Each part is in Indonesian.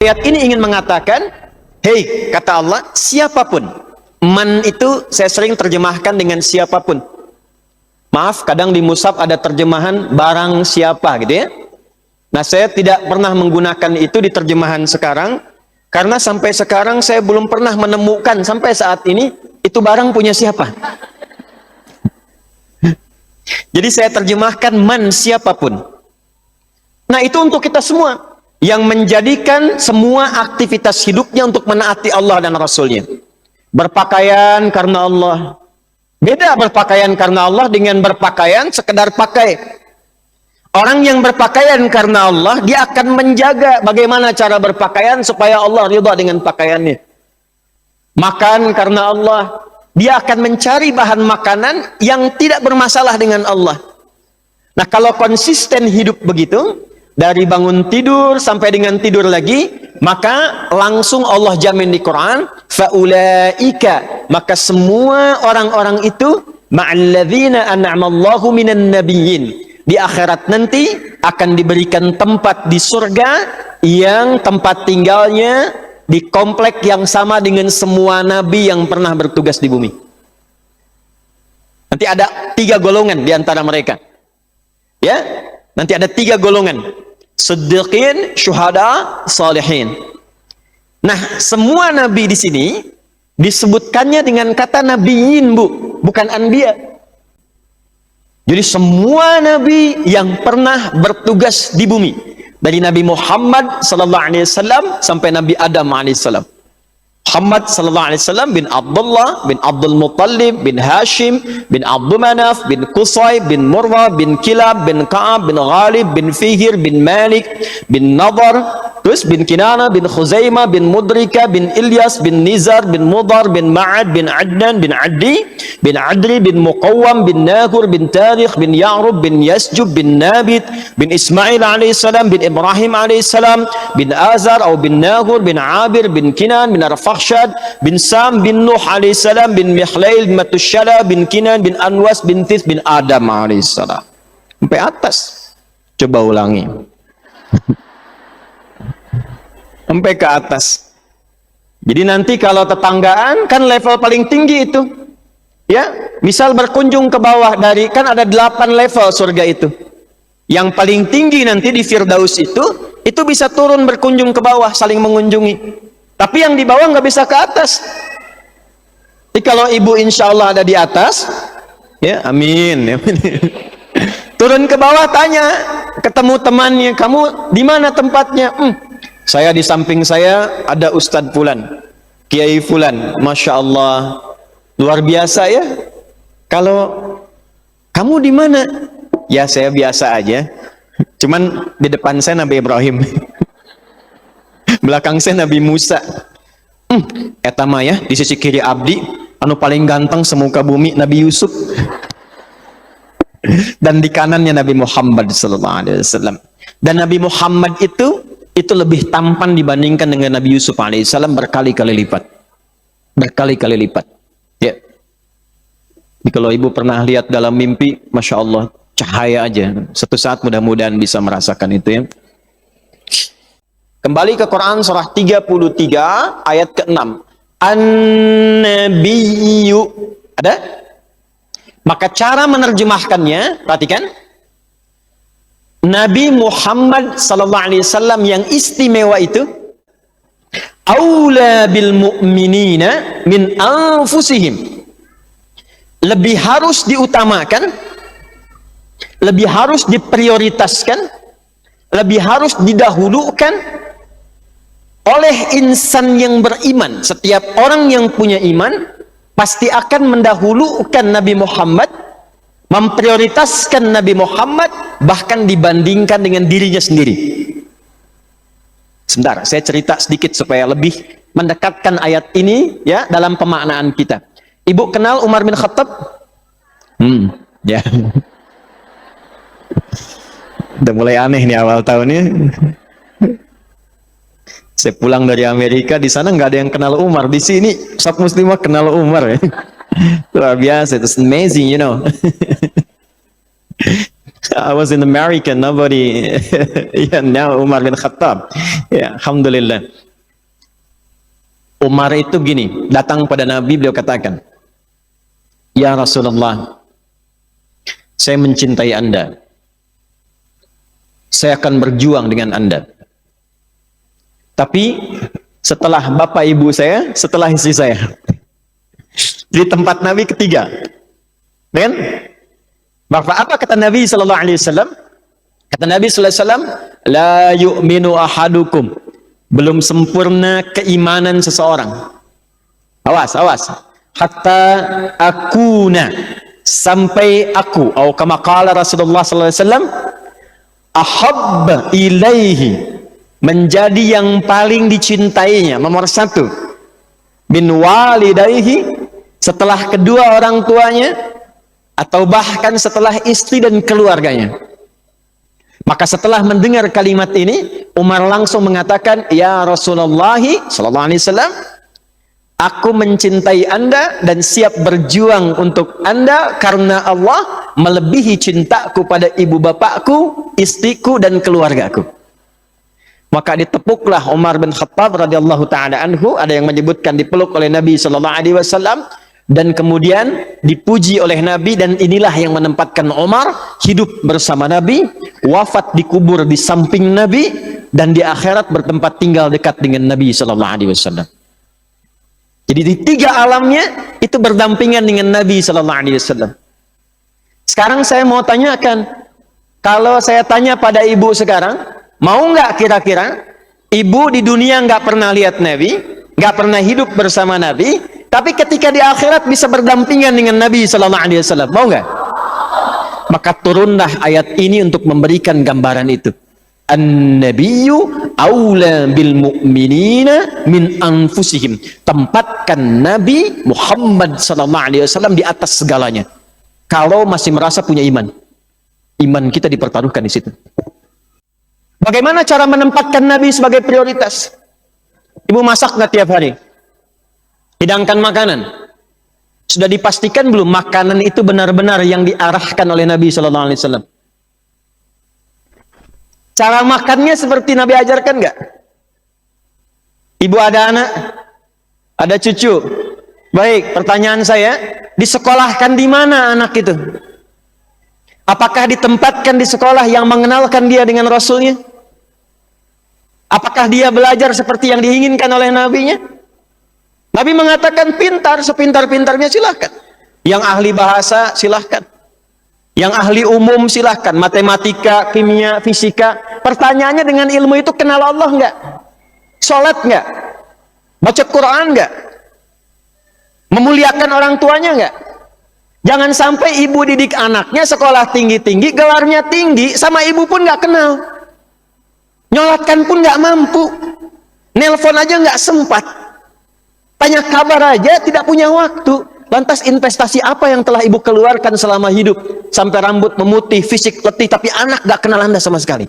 Ayat ini ingin mengatakan, hei, kata Allah, siapapun. Man itu saya sering terjemahkan dengan siapapun. Maaf, kadang di mushaf ada terjemahan barang siapa gitu ya. Nah, saya tidak pernah menggunakan itu di terjemahan sekarang, karena sampai sekarang saya belum pernah menemukan sampai saat ini itu barang punya siapa. Jadi saya terjemahkan man, siapapun. Nah, itu untuk kita semua yang menjadikan semua aktivitas hidupnya untuk menaati Allah dan Rasulnya. Berpakaian karena Allah. Beda berpakaian karena Allah dengan berpakaian sekedar pakai. Orang yang berpakaian karena Allah, dia akan menjaga bagaimana cara berpakaian supaya Allah ridha dengan pakaiannya. Makan karena Allah, dia akan mencari bahan makanan yang tidak bermasalah dengan Allah. Nah, kalau konsisten hidup begitu, dari bangun tidur sampai dengan tidur lagi, maka langsung Allah jamin di Quran, faulaika, maka semua orang-orang itu ma'alladzina an'amallahu minan nabiyyin, di akhirat nanti akan diberikan tempat di surga yang tempat tinggalnya di komplek yang sama dengan semua nabi yang pernah bertugas di bumi. Nanti ada 3 golongan di antara mereka. Ya, nanti ada 3 golongan. Siddiqin, syuhada, salihin. Nah, semua nabi di sini disebutkannya dengan kata nabiyin, Bu, bukan anbiya. Jadi semua nabi yang pernah bertugas di bumi, dari Nabi Muhammad sallallahu alaihi wasallam sampai Nabi Adam alaihi salam. Muhammad sallallahu alaihi wasallam bin Abdullah bin Abdul Muttalib bin Hashim bin Abdul Manaf bin Qusay bin Murrah bin Kilab bin Ka'ab bin Ghalib bin Fihir bin Malik bin Nadar, terus bin Kinana bin Khuzaimah bin Mudrika bin Ilyas bin Nizar bin Mudar bin Ma'ad bin Adnan bin Addi bin Adri bin Muqawwam bin Nahur bin Tarikh bin Ya'rub bin Yasjub bin Nabit bin Ismail alaihi salam bin Ibrahim alaihi salam bin Azar atau bin Nahur bin Abir bin Kinan bin Arfakhshad bin Sam bin Nuh alaihi salam bin Mihlail bin Matusyala bin Kinan bin Anwas bin Thith bin Adam alaihi salam. Sampai atas. Coba ulangi. Sampai ke atas. Jadi nanti kalau tetanggaan kan level paling tinggi itu. Ya, misal berkunjung ke bawah dari, kan ada 8 level surga itu. Yang paling tinggi nanti di Firdaus itu bisa turun berkunjung ke bawah, saling mengunjungi. Tapi yang di bawah nggak bisa ke atas. Jadi kalau ibu insya Allah ada di atas, ya amin. Turun ke bawah tanya, ketemu temannya, kamu di mana tempatnya? Saya di samping saya ada Ustadz Fulan, Kiai Fulan, Masya Allah, luar biasa ya. Kalau kamu di mana? Ya saya biasa aja, cuman di depan saya Nabi Ibrahim, belakang saya Nabi Musa. Etama ya, di sisi kiri abdi, anu paling ganteng semuka bumi Nabi Yusuf, dan di kanannya Nabi Muhammad SAW. Dan Nabi Muhammad itu lebih tampan dibandingkan dengan Nabi Yusuf alaihissalam berkali-kali lipat. Berkali-kali lipat. Ya. Jadi kalau ibu pernah lihat dalam mimpi, Masya Allah, cahaya aja. Satu saat mudah-mudahan bisa merasakan itu ya. Kembali ke Quran surah 33 ayat ke-6. An-Nabiyyu. Ada? Maka cara menerjemahkannya, perhatikan. Nabi Muhammad sallallahu alaihi wasallam yang istimewa itu aula bil mu'minina min anfusihim, lebih harus diutamakan, lebih harus diprioritaskan, lebih harus didahulukan oleh insan yang beriman. Setiap orang yang punya iman pasti akan mendahulukan Nabi Muhammad, memprioritaskan Nabi Muhammad, bahkan dibandingkan dengan dirinya sendiri. Sebentar, saya cerita sedikit supaya lebih mendekatkan ayat ini ya dalam pemaknaan kita. Ibu kenal Umar bin Khattab? Ya. Udah mulai aneh nih awal tahunnya. Saya pulang dari Amerika, di sana nggak ada yang kenal Umar. Di sini sub muslimah kenal Umar ya. Luar biasa, it's amazing, you know. I was in America, nobody. Yeah, now Umar bin Khattab. Ya, alhamdulillah. Umar itu gini, datang pada Nabi, beliau katakan, "Ya Rasulullah, saya mencintai Anda. Saya akan berjuang dengan Anda. Tapi setelah bapak ibu saya, setelah istri saya." Di tempat Nabi ketiga. Kan? Bapak apa kata Nabi sallallahu alaihi wasallam? Kata Nabi sallallahu alaihi wasallam, "La yu'minu ahadukum." Belum sempurna keimanan seseorang. Awas, awas. Hatta akuna, sampai aku, atau kama qala Rasulullah sallallahu alaihi wasallam, ahabba ilaihi, menjadi yang paling dicintainya, nomor satu, min walidaihi, setelah kedua orang tuanya, atau bahkan setelah istri dan keluarganya. Maka setelah mendengar kalimat ini, Umar langsung mengatakan, "Ya Rasulullah sallallahu alaihi wasallam, aku mencintai Anda dan siap berjuang untuk Anda karena Allah melebihi cintaku pada ibu bapakku, istriku dan keluargaku." Maka ditepuklah Umar bin Khattab radhiyallahu taala anhu, ada yang menyebutkan dipeluk oleh Nabi sallallahu alaihi wasallam dan kemudian dipuji oleh Nabi, dan inilah yang menempatkan Umar hidup bersama Nabi, wafat dikubur di samping Nabi, dan di akhirat bertempat tinggal dekat dengan Nabi sallallahu alaihi wasallam. Jadi di tiga alamnya itu berdampingan dengan Nabi sallallahu alaihi wasallam. Sekarang saya mau tanyakan, kalau saya tanya pada ibu sekarang, mau nggak kira-kira ibu di dunia nggak pernah lihat Nabi, nggak pernah hidup bersama Nabi, tapi ketika di akhirat bisa berdampingan dengan Nabi sallallahu alaihi wasallam, mau nggak? Maka turunlah ayat ini untuk memberikan gambaran itu. An-nabiyyu aula bil mu'minina min anfusihim. Tempatkan Nabi Muhammad sallallahu alaihi wasallam di atas segalanya. Kalau masih merasa punya iman, iman kita dipertaruhkan di situ. Bagaimana cara menempatkan Nabi sebagai prioritas? Ibu masak nggak tiap hari? Hidangkan makanan. Sudah dipastikan belum makanan itu benar-benar yang diarahkan oleh Nabi sallallahu alaihi wasallam? Cara makannya seperti Nabi ajarkan nggak? Ibu ada anak, ada cucu. Baik, pertanyaan saya, disekolahkan di mana anak itu? Apakah ditempatkan di sekolah yang mengenalkan dia dengan Rasulnya? Apakah dia belajar seperti yang diinginkan oleh Nabi-Nya? Nabi mengatakan pintar, sepintar-pintarnya silahkan. Yang ahli bahasa silahkan. Yang ahli umum silahkan. Matematika, kimia, fisika. Pertanyaannya dengan ilmu itu kenal Allah enggak? Sholat enggak? Baca Quran enggak? Memuliakan orang tuanya enggak? Jangan sampai ibu didik anaknya sekolah tinggi-tinggi, gelarnya tinggi, sama ibu pun enggak kenal. Nyolatkan pun enggak mampu. Nelpon aja enggak sempat. Tanya kabar aja tidak punya waktu. Lantas investasi apa yang telah ibu keluarkan selama hidup? Sampai rambut memutih, fisik letih, tapi anak gak kenal Anda sama sekali.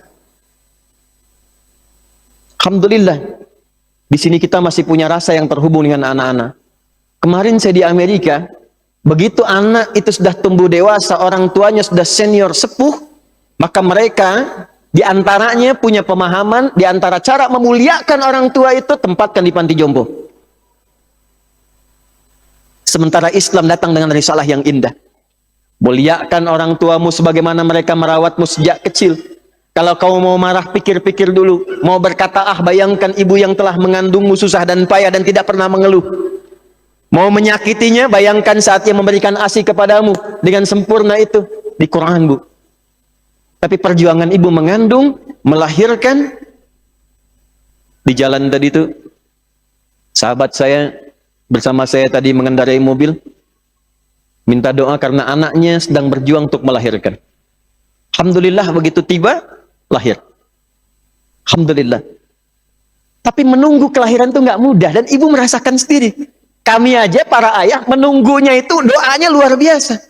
Alhamdulillah. Di sini kita masih punya rasa yang terhubung dengan anak-anak. Kemarin saya di Amerika, begitu anak itu sudah tumbuh dewasa, orang tuanya sudah senior sepuh, maka mereka diantaranya punya pemahaman, diantara cara memuliakan orang tua itu tempatkan di panti jompo. Sementara Islam datang dengan risalah yang indah. Muliakan orang tuamu sebagaimana mereka merawatmu sejak kecil. Kalau kau mau marah, pikir-pikir dulu. Mau berkata, bayangkan ibu yang telah mengandungmu susah dan payah dan tidak pernah mengeluh. Mau menyakitinya, bayangkan saat ia memberikan ASI kepadamu dengan sempurna itu. Di Quran, Bu. Tapi perjuangan ibu mengandung, melahirkan, di jalan tadi itu, sahabat saya bersama saya tadi mengendarai mobil, minta doa karena anaknya sedang berjuang untuk melahirkan. Alhamdulillah begitu tiba, lahir. Alhamdulillah. Tapi menunggu kelahiran itu nggak mudah, dan ibu merasakan sendiri. Kami aja para ayah menunggunya itu doanya luar biasa.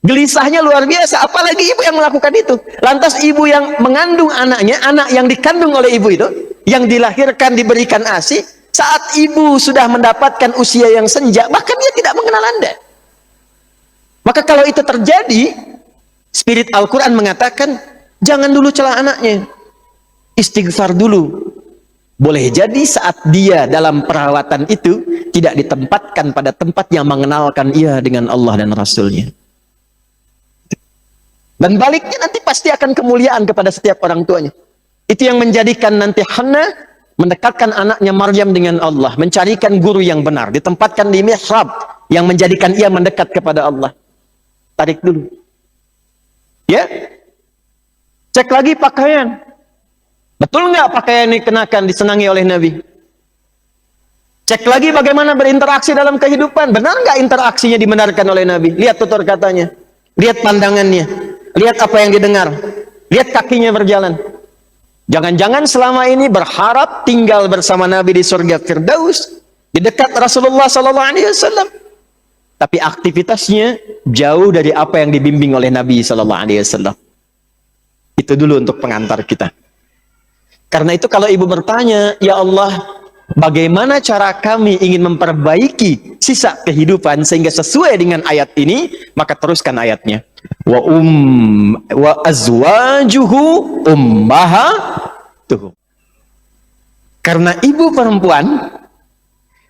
Gelisahnya luar biasa, apalagi ibu yang melakukan itu. Lantas ibu yang mengandung anaknya, anak yang dikandung oleh ibu itu, yang dilahirkan diberikan ASI, saat ibu sudah mendapatkan usia yang senja, bahkan dia tidak mengenal Anda. Maka kalau itu terjadi, Spirit Al-Quran mengatakan, jangan dulu cela anaknya, istighfar dulu. Boleh jadi saat dia dalam perawatan itu tidak ditempatkan pada tempat yang mengenalkan ia dengan Allah dan Rasulnya. Dan baliknya nanti pasti akan kemuliaan kepada setiap orang tuanya. Itu yang menjadikan nanti Hannah mendekatkan anaknya Maryam dengan Allah, mencarikan guru yang benar, ditempatkan di mihrab yang menjadikan ia mendekat kepada Allah. Tarik dulu. Ya, cek lagi pakaian. Betul nggak pakaian ini kenakan disenangi oleh Nabi? Cek lagi bagaimana berinteraksi dalam kehidupan. Benar nggak interaksinya dibenarkan oleh Nabi? Lihat tutur katanya, lihat pandangannya, lihat apa yang didengar, lihat kakinya berjalan. Jangan-jangan selama ini berharap tinggal bersama Nabi di surga Firdaus, di dekat Rasulullah SAW, tapi aktivitasnya jauh dari apa yang dibimbing oleh Nabi SAW. Itu dulu untuk pengantar kita. Karena itu kalau ibu bertanya, ya Allah, bagaimana cara kami ingin memperbaiki sisa kehidupan sehingga sesuai dengan ayat ini, maka teruskan ayatnya. Wa azwajuhu ummahatuhum. Karena ibu perempuan,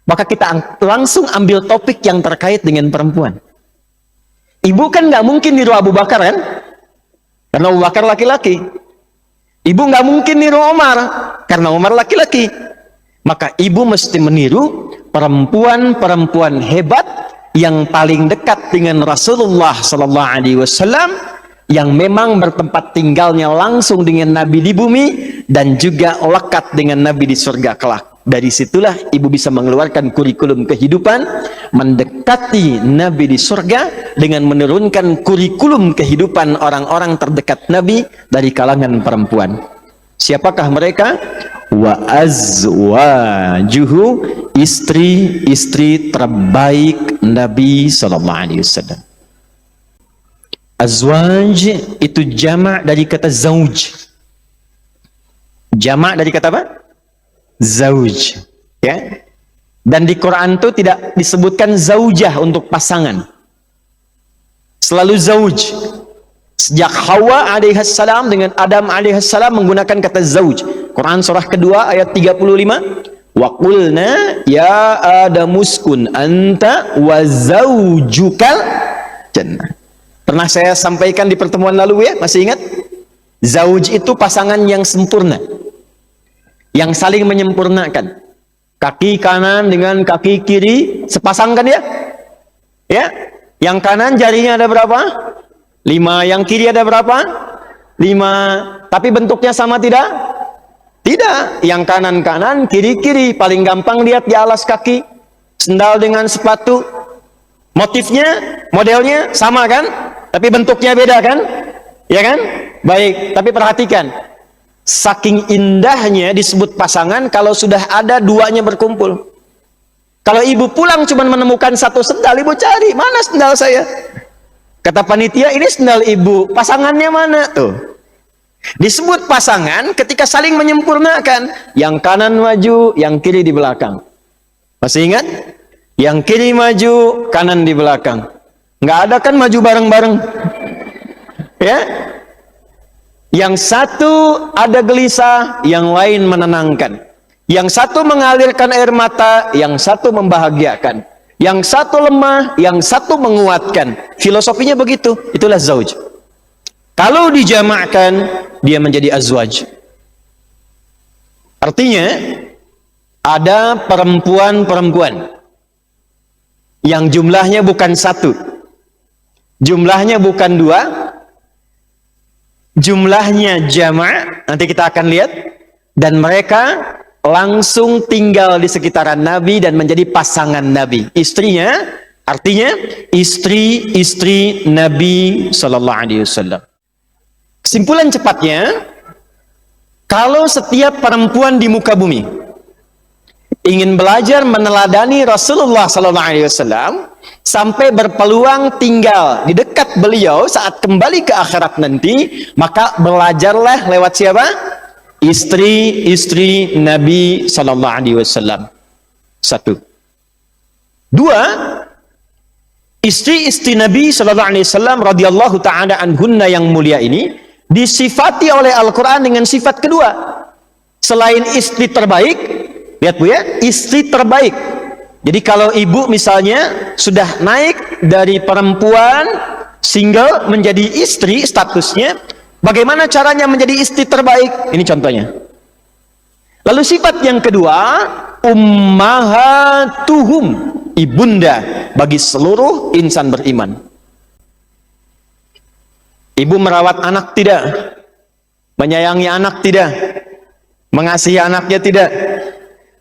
maka kita langsung ambil topik yang terkait dengan perempuan. Ibu kan nggak mungkin niru Abu Bakar kan? Karena Abu Bakar laki-laki. Ibu nggak mungkin niru Umar, karena Umar laki-laki. Maka ibu mesti meniru perempuan-perempuan hebat yang paling dekat dengan Rasulullah SAW, yang memang bertempat tinggalnya langsung dengan Nabi di bumi dan juga lekat dengan Nabi di surga kelak. Dari situlah ibu bisa mengeluarkan kurikulum kehidupan, mendekati Nabi di surga dengan menurunkan kurikulum kehidupan orang-orang terdekat Nabi dari kalangan perempuan. Siapakah mereka? Wa azwajuhu, istri-istri terbaik Nabi SAW. Azwaj itu jamak dari kata zauj. Jamak dari kata apa? Zauj. Ya. Dan di Quran itu tidak disebutkan zaujah untuk pasangan. Selalu zauj. Sejak Hawa alaihissalam dengan Adam alaihissalam menggunakan kata zauj. Quran surah kedua ayat 35. Wa qulna ya adamuskun anta wa zaujukal jannah. Pernah saya sampaikan di pertemuan lalu ya, masih ingat? Zauj itu pasangan yang sempurna, yang saling menyempurnakan. Kaki kanan dengan kaki kiri sepasang kan ya? Ya, yang kanan jarinya ada berapa? 5, yang kiri ada berapa? 5. Tapi bentuknya sama tidak? Tidak. Yang kanan-kanan, kiri-kiri. Paling gampang lihat di alas kaki. Sendal dengan sepatu. Motifnya, modelnya sama kan? Tapi bentuknya beda kan? Ya kan? Baik, tapi perhatikan. Saking indahnya disebut pasangan kalau sudah ada duanya berkumpul. Kalau ibu pulang cuma menemukan satu sendal, ibu cari, mana sendal saya? Kata panitia, ini sendal ibu, pasangannya mana? Tuh. Disebut pasangan ketika saling menyempurnakan. Yang kanan maju, yang kiri di belakang. Masih ingat? Yang kiri maju, kanan di belakang. Nggak ada kan maju bareng-bareng? Ya? Yang satu ada gelisah, yang lain menenangkan. Yang satu mengalirkan air mata, yang satu membahagiakan. Yang satu lemah, yang satu menguatkan. Filosofinya begitu. Itulah zauj. Kalau dijamakkan, dia menjadi azwaj. Artinya, ada perempuan-perempuan yang jumlahnya bukan 1, jumlahnya bukan 2, jumlahnya jamak. Nanti kita akan lihat. Dan mereka langsung tinggal di sekitaran Nabi dan menjadi pasangan Nabi. Istrinya, artinya istri-istri Nabi Sallallahu Alaihi Wasallam. Kesimpulan cepatnya, kalau setiap perempuan di muka bumi ingin belajar meneladani Rasulullah Sallallahu Alaihi Wasallam sampai berpeluang tinggal di dekat beliau saat kembali ke akhirat nanti, maka belajarlah lewat siapa? Istri-istri Nabi Sallallahu Alaihi Wasallam. 1. 2, Istri-istri Nabi sallallahu alaihi wasallam radhiyallahu taala anhunna yang mulia ini disifati oleh Al-Qur'an dengan sifat kedua. Selain istri terbaik, lihat Bu ya, istri terbaik. Jadi kalau ibu misalnya sudah naik dari perempuan single menjadi istri statusnya, bagaimana caranya menjadi istri terbaik? Ini contohnya. Lalu sifat yang kedua, ummahatuhum, ibunda bagi seluruh insan beriman. Ibu merawat anak tidak? Menyayangi anak tidak? Mengasihi anaknya tidak?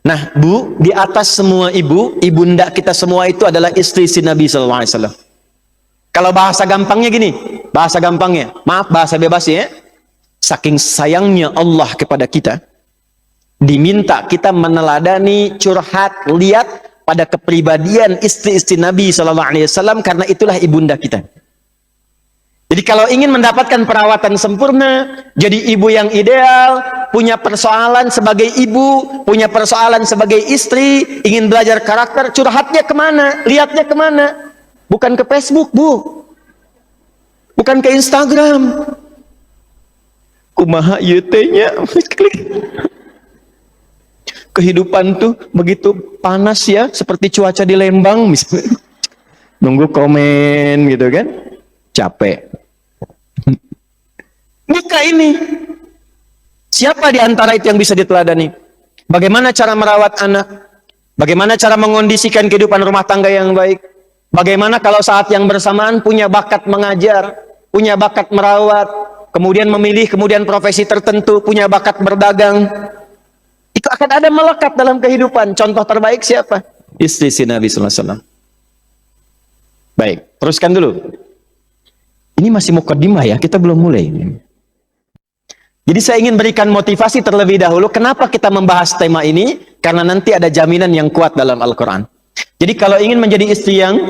Nah, Bu, di atas semua ibu, ibunda kita semua itu adalah istri si Nabi sallallahu alaihi wasallam. Kalau bahasa gampangnya gini, bahasa gampangnya, maaf bahasa bebas ya. Saking sayangnya Allah kepada kita, diminta kita meneladani, curhat, lihat pada kepribadian istri-istri Nabi sallallahu alaihi wasallam, karena itulah ibunda kita. Jadi kalau ingin mendapatkan perawatan sempurna, jadi ibu yang ideal, punya persoalan sebagai ibu, punya persoalan sebagai istri, ingin belajar karakter, curhatnya kemana? Lihatnya kemana? Bukan ke Facebook, Bu. Bukan ke Instagram. Kumaha yutenya. Kehidupan tuh begitu panas ya, seperti cuaca di Lembang misalnya. Nunggu komen gitu kan. Capek. Buka ini. Siapa di antara itu yang bisa diteladani? Bagaimana cara merawat anak? Bagaimana cara mengondisikan kehidupan rumah tangga yang baik? Bagaimana kalau saat yang bersamaan punya bakat mengajar, punya bakat merawat, kemudian memilih kemudian profesi tertentu, punya bakat berdagang? Itu akan ada melekat dalam kehidupan. Contoh terbaik siapa? Istri si Nabi sallallahu alaihi wasallam. Baik, teruskan dulu. Ini masih mukadimah ya, kita belum mulai. Jadi saya ingin berikan motivasi terlebih dahulu. Kenapa kita membahas tema ini? Karena nanti ada jaminan yang kuat dalam Al-Quran. Jadi kalau ingin menjadi istri yang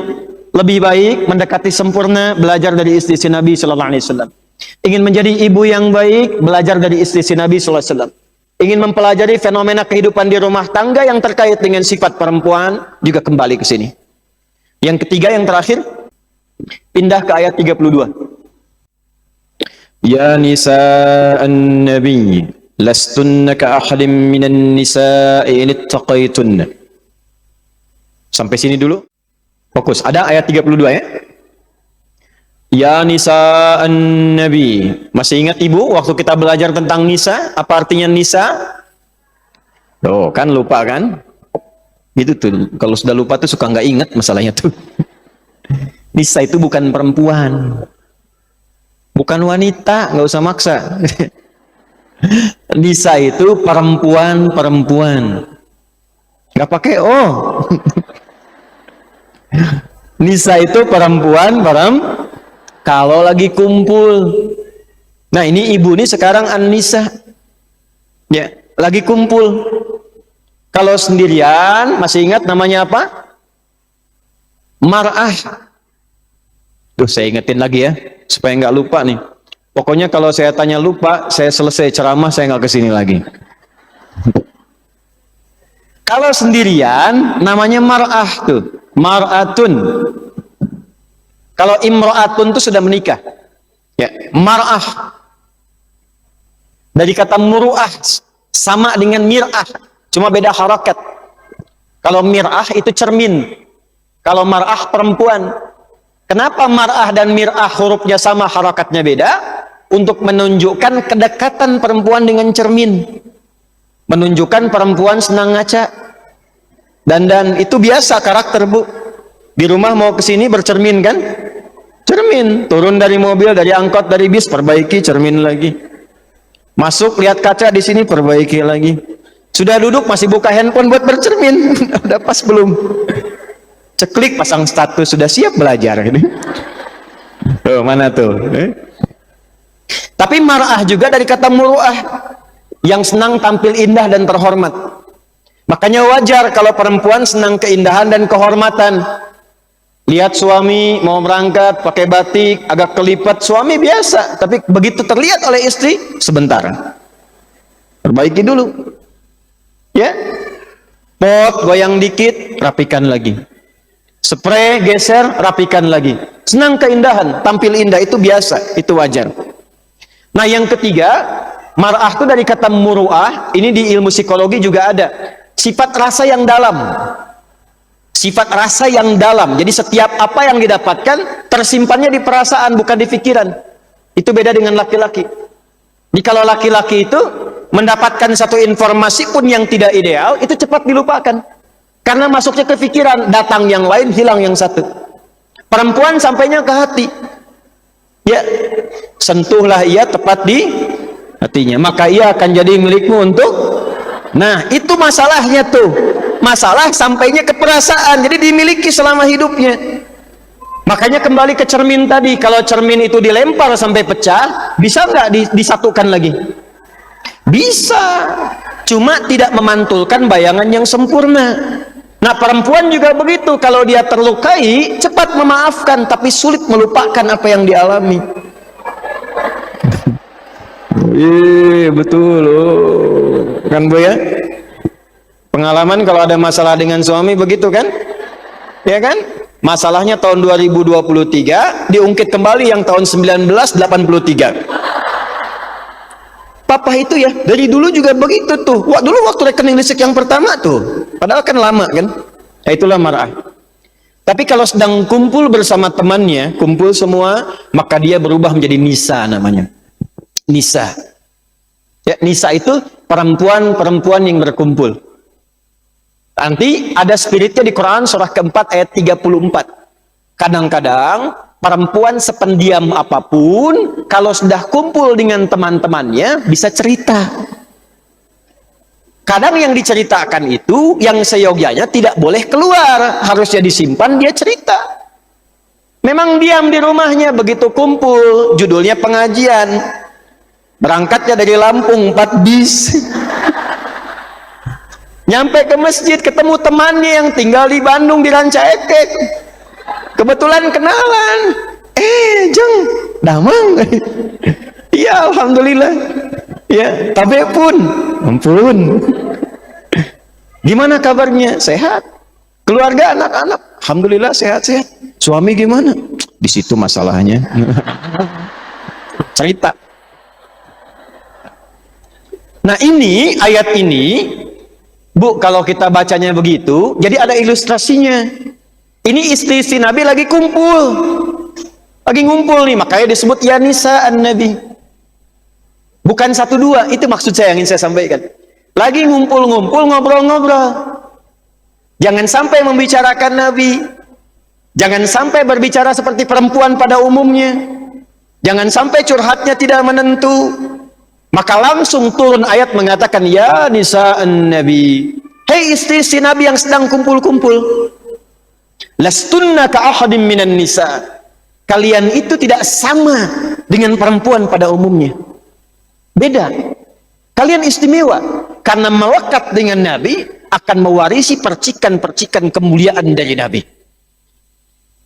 lebih baik, mendekati sempurna, belajar dari istri si Nabi sallallahu alaihi wasallam. Ingin menjadi ibu yang baik, belajar dari istri si Nabi sallallahu alaihi wasallam. Ingin mempelajari fenomena kehidupan di rumah tangga yang terkait dengan sifat perempuan, juga kembali ke sini. Yang ketiga, yang terakhir, pindah ke ayat 32. Ya nisa'an nabi, lastunna ka ahadin minan nisa'i in ittaqaitunna. Sampai sini dulu. Fokus. Ada ayat 32 ya. Ya nisa'an nabi. Masih ingat ibu waktu kita belajar tentang nisa? Apa artinya nisa? Tuh kan lupa kan? Gitu tuh. Kalau sudah lupa tuh suka nggak ingat masalahnya tuh. Nisa itu bukan perempuan. Bukan wanita, nggak usah maksa. Nisa itu perempuan. Nggak pakai oh. Nisa itu perempuan. Kalau lagi kumpul. Nah ini ibu nih sekarang an-nisa. Ya, lagi kumpul. Kalau sendirian, masih ingat namanya apa? Mar'ah. Duh, saya ingetin lagi ya, supaya nggak lupa nih. Pokoknya kalau saya tanya lupa, saya selesai ceramah, saya nggak kesini lagi. Kalau sendirian, namanya mar'ah tuh, mar'atun. Kalau imra'atun tuh sudah menikah. Ya, mar'ah. Dari kata muru'ah, sama dengan mir'ah, cuma beda harakat. Kalau mir'ah itu cermin, kalau mar'ah perempuan. Kenapa mar'ah dan mir'ah hurufnya sama, harakatnya beda? Untuk menunjukkan kedekatan perempuan dengan cermin. Menunjukkan perempuan senang ngaca. Dan itu biasa karakter, Bu. Di rumah mau kesini bercermin kan? Cermin. Turun dari mobil, dari angkot, dari bis, perbaiki cermin lagi. Masuk, lihat kaca di sini, perbaiki lagi. Sudah duduk, masih buka handphone buat bercermin. Udah pas belum? Ceklik, pasang status, sudah siap belajar ini. Oh, mana tuh? Tapi mar'ah juga dari kata muru'ah, yang senang tampil indah dan terhormat. Makanya wajar kalau perempuan senang keindahan dan kehormatan. Lihat suami mau berangkat pakai batik, agak kelipat, suami biasa, tapi begitu terlihat oleh istri, sebentar. Perbaiki dulu. Ya. Pot goyang dikit, rapikan lagi. Spray, geser, rapikan lagi. Senang keindahan, tampil indah, itu biasa, itu wajar. Nah, yang ketiga, mar'ah itu dari kata muru'ah, ini di ilmu psikologi juga ada. Sifat rasa yang dalam. Sifat rasa yang dalam. Jadi setiap apa yang didapatkan, tersimpannya di perasaan, bukan di pikiran. Itu beda dengan laki-laki. Jadi kalau laki-laki itu mendapatkan satu informasi pun yang tidak ideal, itu cepat dilupakan. Karena masuknya ke pikiran, datang yang lain, hilang yang satu. Perempuan sampainya ke hati. Ya, sentuhlah ia tepat di hatinya. Maka ia akan jadi milikmu untuk... Nah, itu masalahnya tuh. Masalah sampainya ke perasaan, jadi dimiliki selama hidupnya. Makanya kembali ke cermin tadi. Kalau cermin itu dilempar sampai pecah, bisa nggak disatukan lagi? Bisa. Cuma tidak memantulkan bayangan yang sempurna. Nah, perempuan juga begitu. Kalau dia terlukai, cepat memaafkan, tapi sulit melupakan apa yang dialami. Iya, betul loh. Kan Bu ya? Pengalaman kalau ada masalah dengan suami begitu kan? Ya kan? Masalahnya tahun 2023, diungkit kembali yang tahun 1983. Papa itu ya, dari dulu juga begitu tuh. Dulu waktu rekening listrik yang pertama tuh. Padahal kan lama kan. Nah, itulah mar'ah. Tapi kalau sedang kumpul bersama temannya, kumpul semua, maka dia berubah menjadi nisa namanya. Nisa. Ya, nisa itu perempuan-perempuan yang berkumpul. Nanti ada spiritnya di Quran surah keempat ayat 34. Kadang-kadang perempuan sependiam apapun, kalau sudah kumpul dengan teman-temannya, bisa cerita. Kadang yang diceritakan itu, yang seyogyanya tidak boleh keluar. Harusnya disimpan, dia cerita. Memang diam di rumahnya, begitu kumpul, judulnya pengajian. Berangkatnya dari Lampung, 4 bis. Nyampe ke masjid, ketemu temannya yang tinggal di Bandung, di Ranca Ekek. Kebetulan kenalan. Jeng, damang. Iya, alhamdulillah. Ya, tapi pun, ampun. Gimana kabarnya? Sehat. Keluarga, anak-anak, alhamdulillah sehat-sehat. Suami gimana? Di situ masalahnya. Cerita. Nah, ini ayat ini, Bu, kalau kita bacanya begitu, jadi ada ilustrasinya. Ini istri Nabi lagi kumpul. Lagi ngumpul nih, makanya disebut ya nisa an-nabi. Bukan 1-2, itu maksud saya yang ingin saya sampaikan. Lagi ngumpul-ngumpul, ngobrol-ngobrol. Jangan sampai membicarakan Nabi. Jangan sampai berbicara seperti perempuan pada umumnya. Jangan sampai curhatnya tidak menentu. Maka langsung turun ayat mengatakan ya nisa an-nabi. Hei istri si Nabi yang sedang kumpul-kumpul. Lastunna ka ahadim minan nisa. Kalian itu tidak sama dengan perempuan pada umumnya. Beda. Kalian istimewa karena melekat dengan Nabi akan mewarisi percikan-percikan kemuliaan dari Nabi.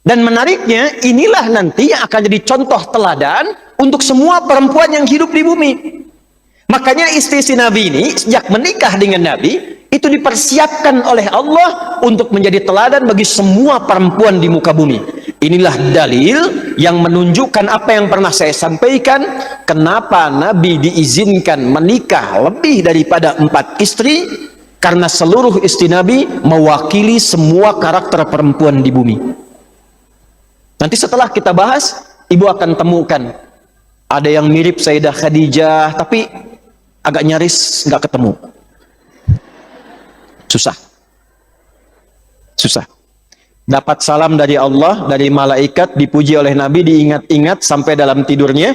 Dan menariknya, inilah nanti yang akan jadi contoh teladan untuk semua perempuan yang hidup di bumi. Makanya istri si Nabi ini sejak menikah dengan Nabi itu dipersiapkan oleh Allah untuk menjadi teladan bagi semua perempuan di muka bumi. Inilah dalil yang menunjukkan apa yang pernah saya sampaikan, kenapa Nabi diizinkan menikah lebih daripada 4 istri, karena seluruh istri Nabi mewakili semua karakter perempuan di bumi. Nanti setelah kita bahas, ibu akan temukan ada yang mirip Sayyidah Khadijah tapi agak nyaris nggak ketemu. Susah. Dapat salam dari Allah, dari malaikat, dipuji oleh Nabi, diingat-ingat sampai dalam tidurnya,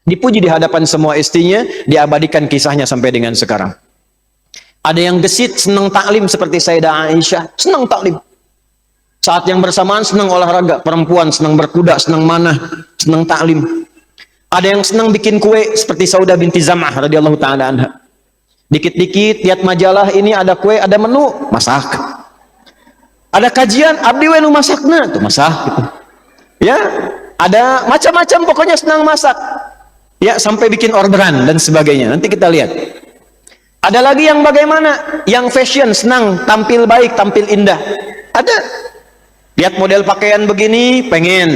dipuji di hadapan semua istrinya, diabadikan kisahnya sampai dengan sekarang. Ada yang gesit, senang taklim seperti Sayyidah Aisyah, senang taklim. Saat yang bersamaan senang olahraga, perempuan senang berkuda, senang manah, senang taklim. Ada yang senang bikin kue seperti Saudah binti Zam'ah radhiyallahu taala anha. Dikit-dikit lihat majalah, ini ada kue, ada menu, masak. Ada kajian, abdi we nu masakna, tuh masak gitu. Ya, ada macam-macam, pokoknya senang masak. Ya, sampai bikin orderan dan sebagainya. Nanti kita lihat. Ada lagi yang bagaimana? Yang fashion, senang tampil baik, tampil indah. Ada. Lihat model pakaian begini, pengen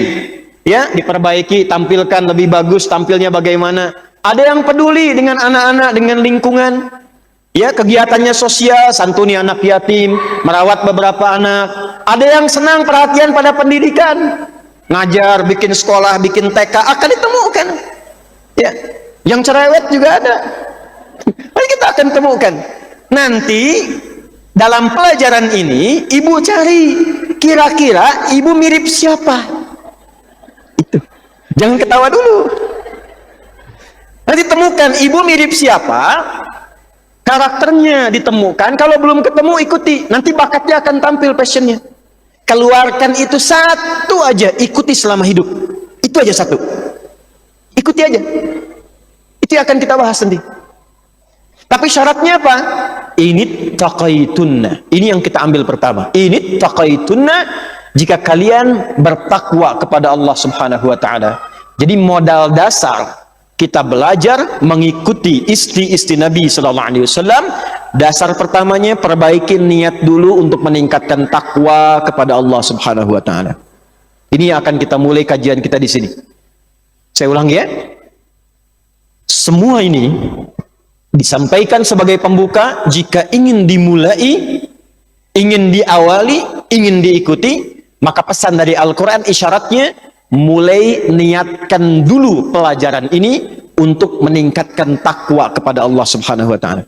ya diperbaiki, tampilkan lebih bagus, tampilnya bagaimana. Ada yang peduli dengan anak-anak, dengan lingkungan. Ya, kegiatannya sosial, santuni anak yatim, merawat beberapa anak. Ada yang senang perhatian pada pendidikan, ngajar, bikin sekolah, bikin TK, akan ditemukan. Ya, yang cerewet juga ada. Mari kita akan temukan. Nanti dalam pelajaran ini, ibu cari kira-kira ibu mirip siapa. Itu. Jangan ketawa dulu. Nanti temukan ibu mirip siapa, karakternya ditemukan. Kalau belum ketemu, ikuti. Nanti bakatnya akan tampil, passionnya. Keluarkan itu satu aja, ikuti selama hidup. Itu aja satu. Ikuti aja. Itu yang akan kita bahas nanti. Tapi syaratnya apa? Ini taqaitunna. Ini yang kita ambil pertama. Ini taqaitunna, jika kalian bertakwa kepada Allah Subhanahu wa taala. Jadi modal dasar kita belajar mengikuti istri-istri Nabi sallallahu alaihi wasallam. Dasar pertamanya perbaiki niat dulu untuk meningkatkan takwa kepada Allah Subhanahu wa taala. Ini yang akan kita mulai kajian kita di sini. Saya ulang ya. Semua ini disampaikan sebagai pembuka. Jika ingin dimulai, ingin diawali, ingin diikuti, maka pesan dari Al-Quran isyaratnya mulai niatkan dulu pelajaran ini untuk meningkatkan takwa kepada Allah Subhanahu wa taala.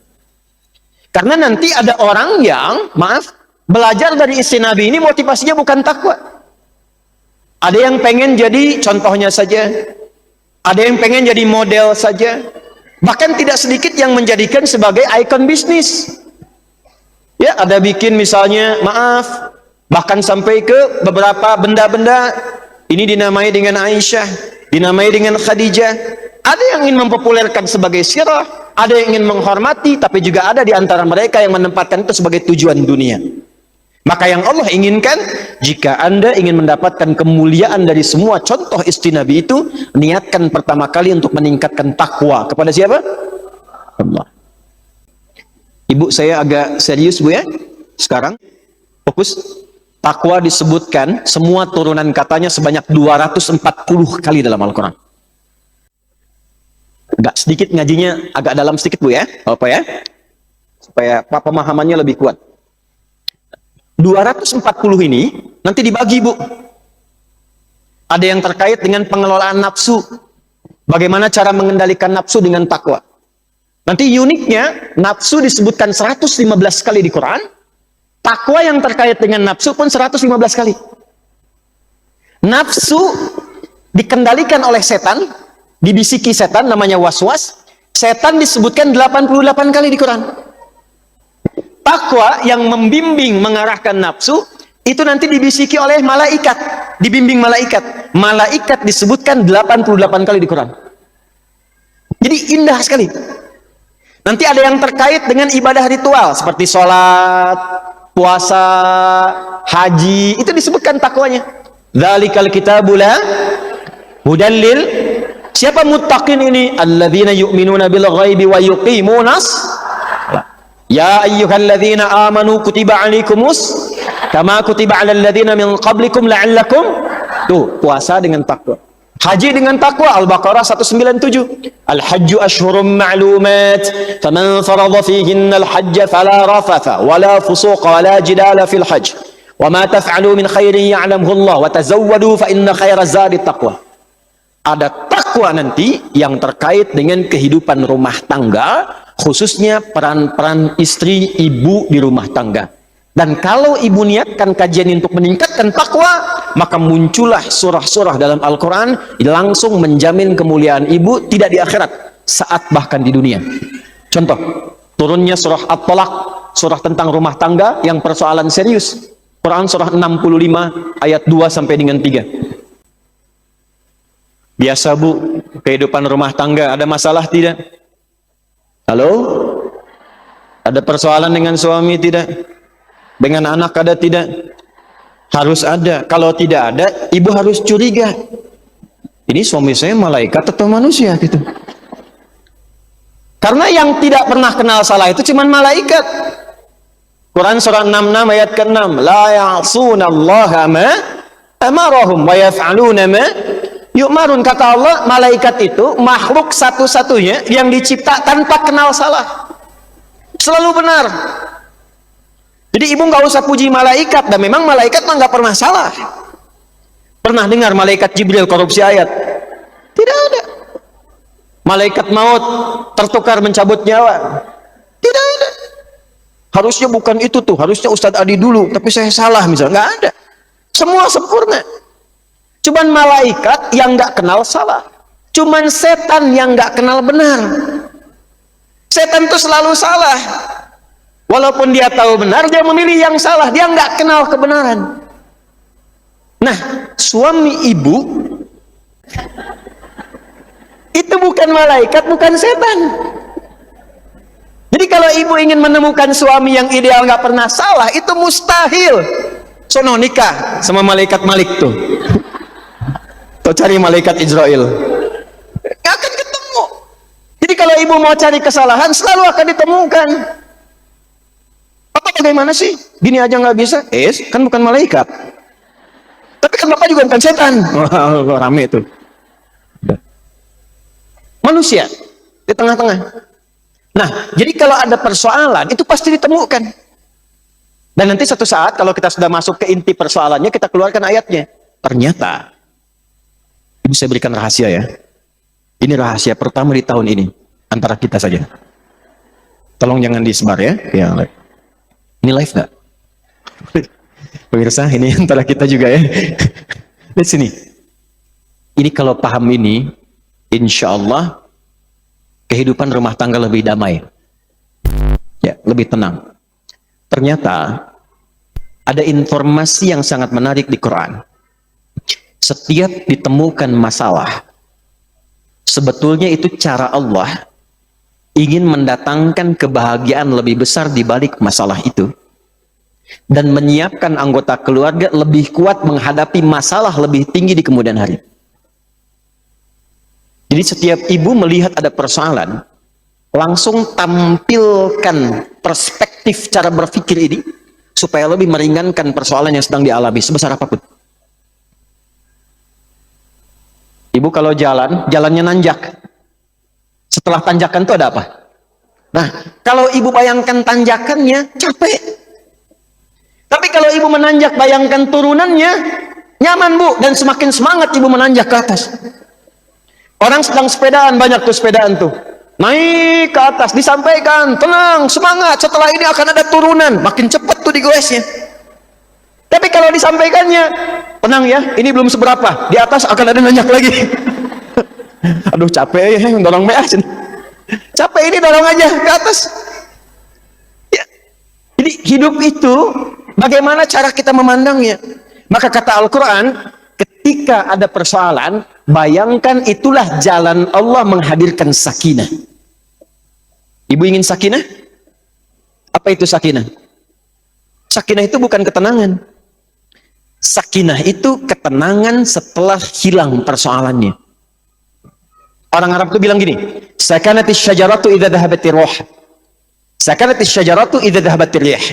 Karena nanti ada orang yang belajar dari istri Nabi ini motivasinya bukan takwa. Ada yang pengen jadi contohnya saja, ada yang pengen jadi model saja. Bahkan tidak sedikit yang menjadikan sebagai ikon bisnis. Ya, ada bikin misalnya, bahkan sampai ke beberapa benda-benda, ini dinamai dengan Aisyah, dinamai dengan Khadijah. Ada yang ingin mempopulerkan sebagai sirah, ada yang ingin menghormati, tapi juga ada di antara mereka yang menempatkan itu sebagai tujuan dunia. Maka yang Allah inginkan, jika Anda ingin mendapatkan kemuliaan dari semua contoh istri Nabi itu, niatkan pertama kali untuk meningkatkan takwa kepada siapa? Allah. Ibu, saya agak serius Bu ya. Sekarang fokus. Takwa disebutkan semua turunan katanya sebanyak 240 kali dalam Al-Quran. Agak sedikit ngajinya, agak dalam sedikit Bu ya. Apa ya? Supaya pemahamannya lebih kuat. 240 ini nanti dibagi Bu. Ada yang terkait dengan pengelolaan nafsu. Bagaimana cara mengendalikan nafsu dengan takwa. Nanti uniknya, nafsu disebutkan 115 kali di Quran. Takwa yang terkait dengan nafsu pun 115 kali. Nafsu dikendalikan oleh setan, dibisiki setan namanya waswas. Setan disebutkan 88 kali di Quran. Takwa yang membimbing mengarahkan nafsu itu nanti dibisiki oleh malaikat, dibimbing malaikat. Malaikat disebutkan 88 kali di Quran. Jadi indah sekali. Nanti ada yang terkait dengan ibadah ritual seperti sholat, puasa, haji, itu disebutkan takwanya. Dzalikal kitabu la hudan lil, siapa muttaqin ini? Alladzina yu'minuna bil ghaibi wa yuqimunas. Ya ayyuhalladzina amanu kutiba alaikumus kama kutiba alal ladzina min qablikum la'allakum. Tuh, puasa dengan takwa. Haji dengan takwa, Al-Baqarah 197. Al-hajju ashhurum ma'lumat, faman farada fihinna al-hajja fala rafatha wala fusuqa wala jidala fil hajj. Wa ma taf'alu min khairin ya'lamhu Allah wa tazawwadu fa inna khaira zadi taqwa. Ada takwa nanti yang terkait dengan kehidupan rumah tangga, khususnya peran-peran istri, ibu di rumah tangga. Dan kalau ibu niatkan kajian untuk meningkatkan takwa, maka muncullah surah-surah dalam Al-Quran langsung menjamin kemuliaan ibu tidak di akhirat, saat bahkan di dunia. Contoh, turunnya surah At-Talaq, surah tentang rumah tangga yang persoalan serius. Quran surah 65 ayat 2 sampai dengan 3. Biasa Bu, kehidupan rumah tangga ada masalah tidak? Halo? Ada persoalan dengan suami tidak? Dengan anak ada tidak? Harus ada. Kalau tidak ada, ibu harus curiga. Ini suami saya malaikat atau manusia gitu. Karena yang tidak pernah kenal salah itu cuma malaikat. Quran surah 66 ayat ke-6. La ya'sunallaha ma amarahum wa yaf'aluna ma yu'marun. Kata Allah, malaikat itu makhluk satu-satunya yang dicipta tanpa kenal salah. Selalu benar. Jadi ibu nggak usah puji malaikat, dan memang malaikat mah nggak pernah salah. Pernah dengar malaikat Jibril korupsi ayat? Tidak ada. Malaikat maut tertukar mencabut nyawa? Tidak ada. Harusnya bukan itu tuh, harusnya Ustadz Adi dulu, tapi saya salah misalnya. Nggak ada. Semua sempurna. Cuman malaikat yang nggak kenal salah. Cuman setan yang nggak kenal benar. Setan tuh selalu salah. Walaupun dia tahu benar, dia memilih yang salah. Dia nggak kenal kebenaran. Nah, suami ibu itu bukan malaikat, bukan setan. Jadi kalau ibu ingin menemukan suami yang ideal, nggak pernah salah, itu mustahil. Sono nikah sama malaikat Malik tuh. Tuh cari malaikat Israel. Nggak akan ketemu. Jadi kalau ibu mau cari kesalahan, selalu akan ditemukan. Bapak bagaimana sih? Gini aja nggak bisa? Kan bukan malaikat. Tapi kan Bapak juga bukan setan. Wah, rame itu. Manusia di tengah-tengah. Nah, jadi kalau ada persoalan, itu pasti ditemukan. Dan nanti satu saat kalau kita sudah masuk ke inti persoalannya, kita keluarkan ayatnya. Ternyata, ibu saya berikan rahasia ya. Ini rahasia pertama di tahun ini. Antara kita saja. Tolong jangan disebar ya. Ini live nggak? Pemirsa, ini antara kita juga ya. Lihat sini. Ini kalau paham ini, insya Allah kehidupan rumah tangga lebih damai. Ya, lebih tenang. Ternyata ada informasi yang sangat menarik di Quran. Setiap ditemukan masalah, sebetulnya itu cara Allah ingin mendatangkan kebahagiaan lebih besar di balik masalah itu. Dan menyiapkan anggota keluarga lebih kuat menghadapi masalah lebih tinggi di kemudian hari. Jadi setiap ibu melihat ada persoalan, langsung tampilkan perspektif cara berpikir ini, supaya lebih meringankan persoalan yang sedang dialami, sebesar apapun. Ibu kalau jalannya nanjak. Setelah tanjakan itu ada apa? Nah, kalau ibu bayangkan tanjakannya, capek. Tapi kalau ibu menanjak, bayangkan turunannya, nyaman bu, dan semakin semangat ibu menanjak ke atas. Orang sedang sepedaan, banyak tuh sepedaan tuh. Naik ke atas, disampaikan, tenang, semangat, setelah ini akan ada turunan. Makin cepat tuh digoesnya. Tapi kalau disampaikannya, tenang ya, ini belum seberapa, di atas akan ada nanjak lagi. Aduh capek ya, dorong meah. Capek ini dorong aja ke atas. Ya. Jadi hidup itu bagaimana cara kita memandangnya. Maka kata Al-Quran, ketika ada persoalan, bayangkan itulah jalan Allah menghadirkan sakinah. Ibu ingin sakinah? Apa itu sakinah? Sakinah itu bukan ketenangan. Sakinah itu ketenangan setelah hilang persoalannya. Orang Arab itu bilang gini, sakanatis syajaratu idza dhahabatir ruh. Sakanatis syajaratu idza dhahabatir rih.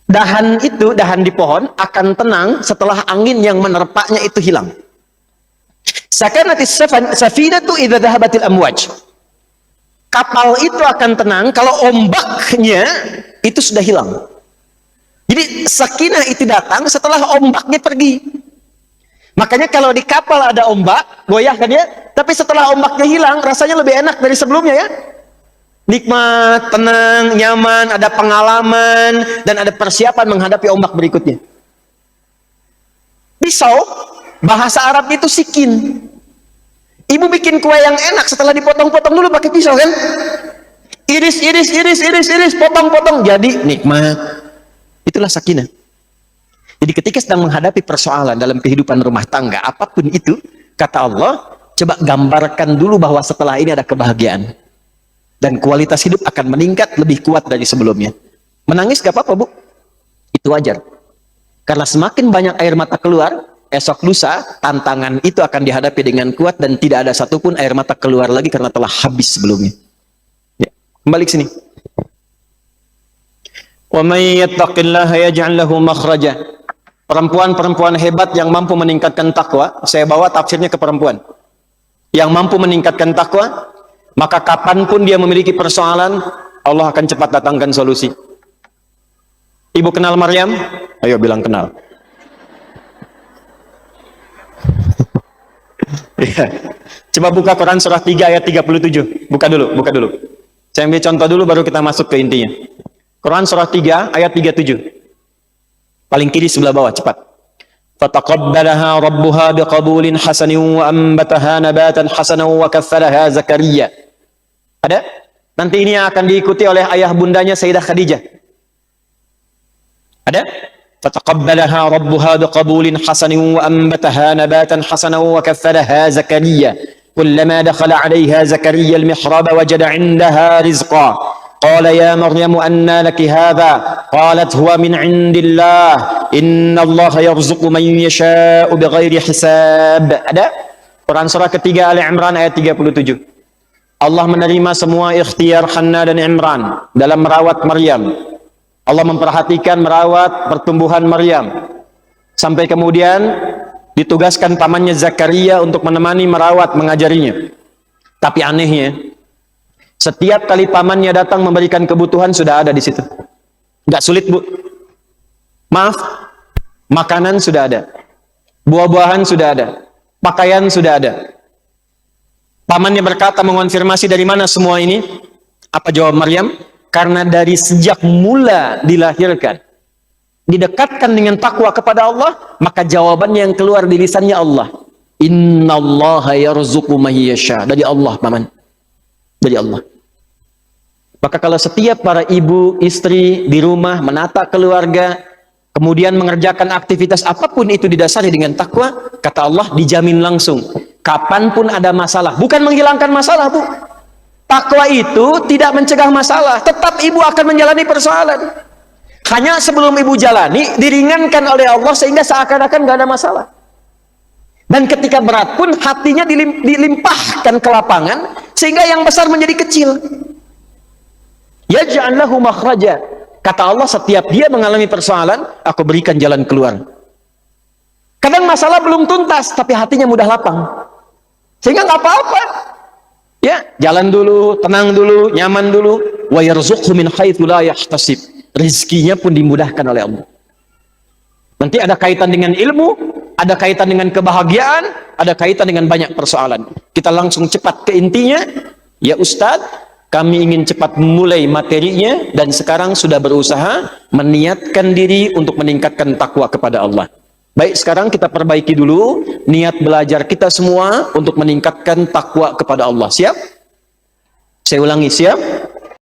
Dahan itu, dahan di pohon akan tenang setelah angin yang menerpaknya itu hilang. Sakanatis safinatu idza dhahabatil amwaj. Kapal itu akan tenang kalau ombaknya itu sudah hilang. Jadi sakinah itu datang setelah ombaknya pergi. Makanya kalau di kapal ada ombak, goyah kan ya, tapi setelah ombaknya hilang, rasanya lebih enak dari sebelumnya ya. Nikmat, tenang, nyaman, ada pengalaman, dan ada persiapan menghadapi ombak berikutnya. Pisau, bahasa Arab itu sikin. Ibu bikin kue yang enak setelah dipotong-potong dulu pakai pisau kan? Iris, potong-potong, jadi nikmat. Itulah sakinah. Jadi ketika sedang menghadapi persoalan dalam kehidupan rumah tangga, apapun itu, kata Allah, coba gambarkan dulu bahwa setelah ini ada kebahagiaan. Dan kualitas hidup akan meningkat lebih kuat dari sebelumnya. Menangis gak apa-apa bu, itu wajar. Karena semakin banyak air mata keluar, esok lusa, tantangan itu akan dihadapi dengan kuat dan tidak ada satupun air mata keluar lagi karena telah habis sebelumnya. Ya, kembali ke sini. Wa may yattaqillaha yaj'al lahu makhraja. Perempuan-perempuan hebat yang mampu meningkatkan takwa, saya bawa tafsirnya ke perempuan. Yang mampu meningkatkan takwa, maka kapanpun dia memiliki persoalan, Allah akan cepat datangkan solusi. Ibu kenal Maryam? Ayo bilang kenal. Coba buka Quran surah 3 ayat 37. Buka dulu. Saya ambil contoh dulu baru kita masuk ke intinya. Quran surah 3 ayat 37. Paling kiri sebelah bawah, cepat. Fataqabbalaha rabbuha biqabulin hasanin wa ambataha nabatan hasanan wa kaffalaha Zakaria. Ada? Nanti ini akan diikuti oleh ayah bundanya Sayyidah Khadijah. Ada? Fataqabbalaha rabbuha biqabulin hasanin wa ambataha nabatan hasanan wa kaffalaha Zakaria. Kullama dakhala 'alayha Zakaria al-mihrab wajada 'indaha rizqa. قال يا مريم أنى لك هذا قالت هو من عند الله إن الله يرزق من يشاء بغير حساب. Ada? Quran surah ketiga Ali Imran ayat 37. Allah menerima semua ikhtiar Hanna dan Imran dalam merawat Maryam. Allah memperhatikan merawat pertumbuhan Maryam sampai kemudian ditugaskan pamannya Zakaria untuk menemani, merawat, mengajarinya. Tapi anehnya, setiap kali pamannya datang memberikan kebutuhan sudah ada di situ. Nggak sulit, Bu. Maaf, makanan sudah ada. Buah-buahan sudah ada. Pakaian sudah ada. Pamannya berkata mengonfirmasi dari mana semua ini? Apa jawab Maryam? Karena dari sejak mula dilahirkan, didekatkan dengan takwa kepada Allah, maka jawabannya yang keluar di lisannya Allah. Innallaha yarzuqu man yasha. Dari Allah, paman. Dari Allah. Maka kalau setiap para ibu, istri di rumah menata keluarga, kemudian mengerjakan aktivitas apapun itu didasari dengan takwa, kata Allah dijamin langsung. Kapanpun ada masalah, bukan menghilangkan masalah, Bu. Takwa itu tidak mencegah masalah, tetap ibu akan menjalani persoalan. Hanya sebelum ibu jalani, diringankan oleh Allah sehingga seakan-akan gak ada masalah. Dan ketika berat pun hatinya dilimpahkan ke lapangan sehingga yang besar menjadi kecil. Yaj'al lahu makhraja. Kata Allah, setiap dia mengalami persoalan, aku berikan jalan keluar. Kadang masalah belum tuntas, tapi hatinya mudah lapang. Sehingga nggak apa-apa. Ya, jalan dulu, tenang dulu, nyaman dulu. Wa yarzuqhu min haitsu la yahtasib. Rizkinya pun dimudahkan oleh Allah. Nanti ada kaitan dengan ilmu, ada kaitan dengan kebahagiaan, ada kaitan dengan banyak persoalan. Kita langsung cepat ke intinya. Ya Ustadz, kami ingin cepat mulai materinya dan sekarang sudah berusaha meniatkan diri untuk meningkatkan takwa kepada Allah. Baik, sekarang kita perbaiki dulu niat belajar kita semua untuk meningkatkan takwa kepada Allah. Siap? Saya ulangi, siap?